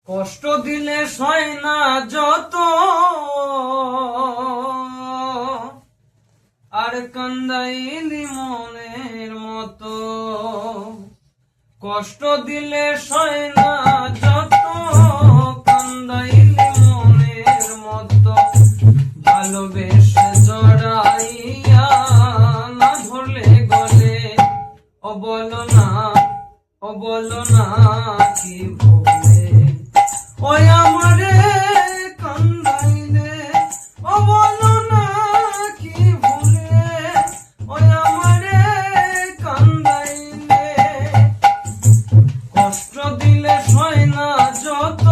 কষ্ট দিলে সয় না যত, আর কান্দাইলি মনের মতো। কষ্ট দিলে সয় না যত, কান্দাইলি মনের মতো। ভালোবেসে জড়াইয়া না ধরলে গলে, ও বলো না, ও বলো না কি ভুলে। ওই আমারে কান্দাইলে, ও বলো না কি ভুলে। ওই আমারে কান্দাইলে, কষ্ট দিলে সয় না যত,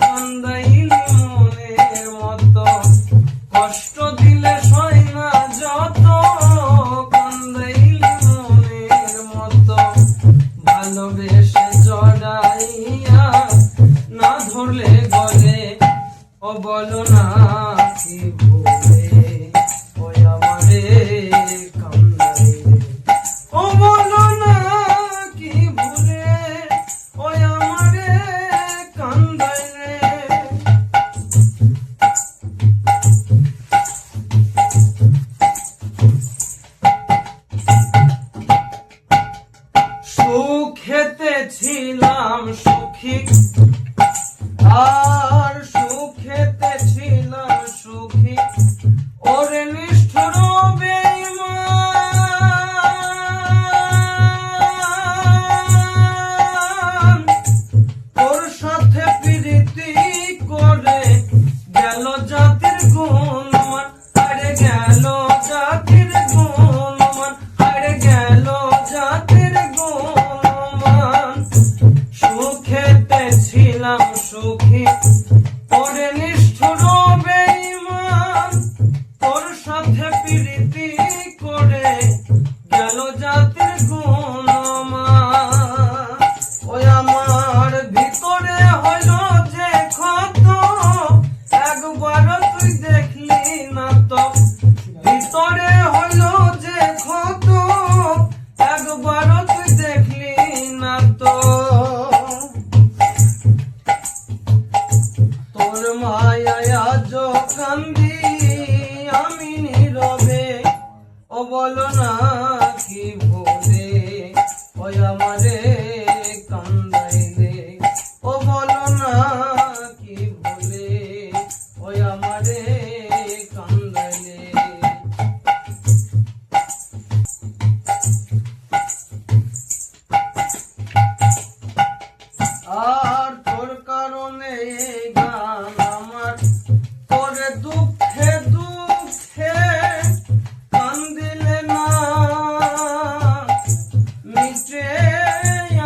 কান্দাইলি মনের মতো। কষ্ট দিলে সয় না যত, কান্দাইলি মনের মতো। ভালোবেসে জড়াইয়া না ধরলে গলে, ও বলো না কি ভুলে। ওই আমারে কান্দাইলে, ও বলো না কি ভুলে। ওই আমারে কান্দাইলে। সুখেতে ছিলাম সুখী, আর সুখেতে ছিলাম সুখী। ওরে নিষ্ঠুর বেঈমান, তোর সাথে প্রীতি করে গেল জাতির গুণমান। আরে গেল জাতির গুণমান, আরে গেল জাতির গুণমান। সুখেতে ছিলাম সুখী, ওরে নিষ্ঠুর বেঈমান, তোর সাথে প্রীতি করে গেল জাতির গুণমান। ওই আমার ভিতরে হইল যে ক্ষত, একবার তুই দেখলি না তো। ভিতরে হইল যে ক্ষত, একবার তুই দেখলি না তো। তোর মায়ায় আজ কান্দি আমি নীরবে, ও বলো না কি ভুলে। ওই আমারে কান্দাইলে, ও বলো না কি ভুলে। ওই আমারে কান্দাইলে। আর তোর কারণে এই গান আমার, তোরে দুঃখে দুঃখে কান্দিলে না মিটে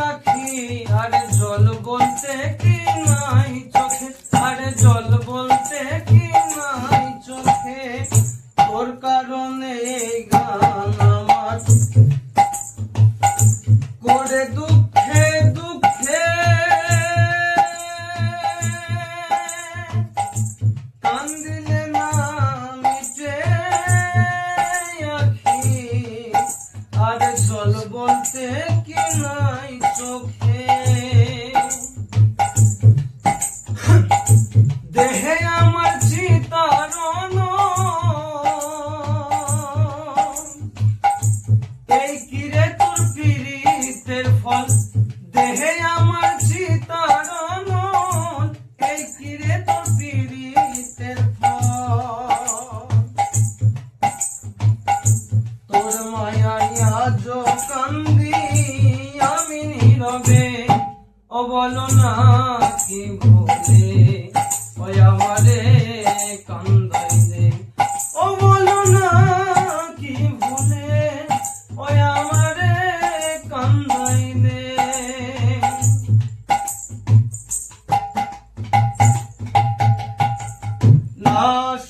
আখি। আরে জল বলতে কি নাই চোখে, আরে জল বলতে কি নাই চোখে। তোর কারণে এই গান আমার, করে দুঃখে দুঃখে কান্দিলে না মিটে আখি। আরে জল বলতে কি নাই চোখে। দেহে আমার চিতারণ, এই কিরে তোর পীড়িতের ফল। দেহে আমার চিতারণ, এই কিরে তোর পীড়িতের ফল। তোর মায়ায় আজ কান্দি আমি নীরবে, ও বলো না কি ভুলে। ওই আমারে কান্দাইলে, ও বলো না কি ভুলে। ওই আমারে কান্দাইলে। না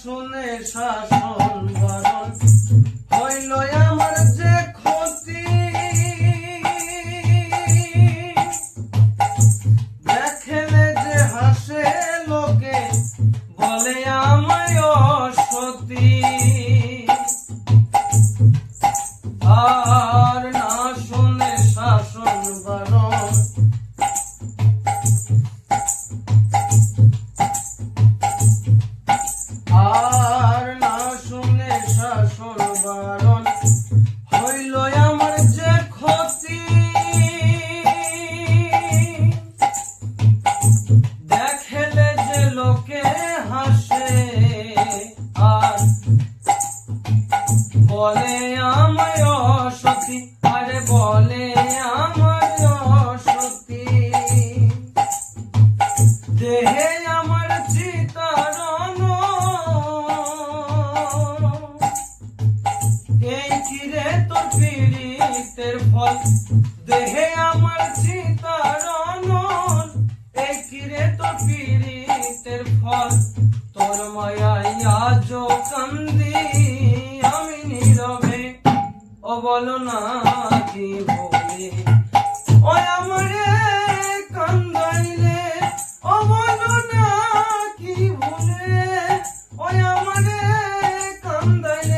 শুনে শাসন বারণ হইল আমার যে ক্ষতি। দেখলে যে হাসে লোকে, বলে আমায় অসতী। আর না শুনে শাসন বারণ দেহে আমার চিতারণ এই কিরে তোর পীড়িতের ফল দেহে আমার চিতারণ এই কিরে তোর পীড়িতের ফল তোর মায়ায় আজ কান্দি আমি নীরবে ও বলো না কি বলে ও আমারে কান্দাইলে ও বলো না কি ভুলে ও আমারে কান্দাইলে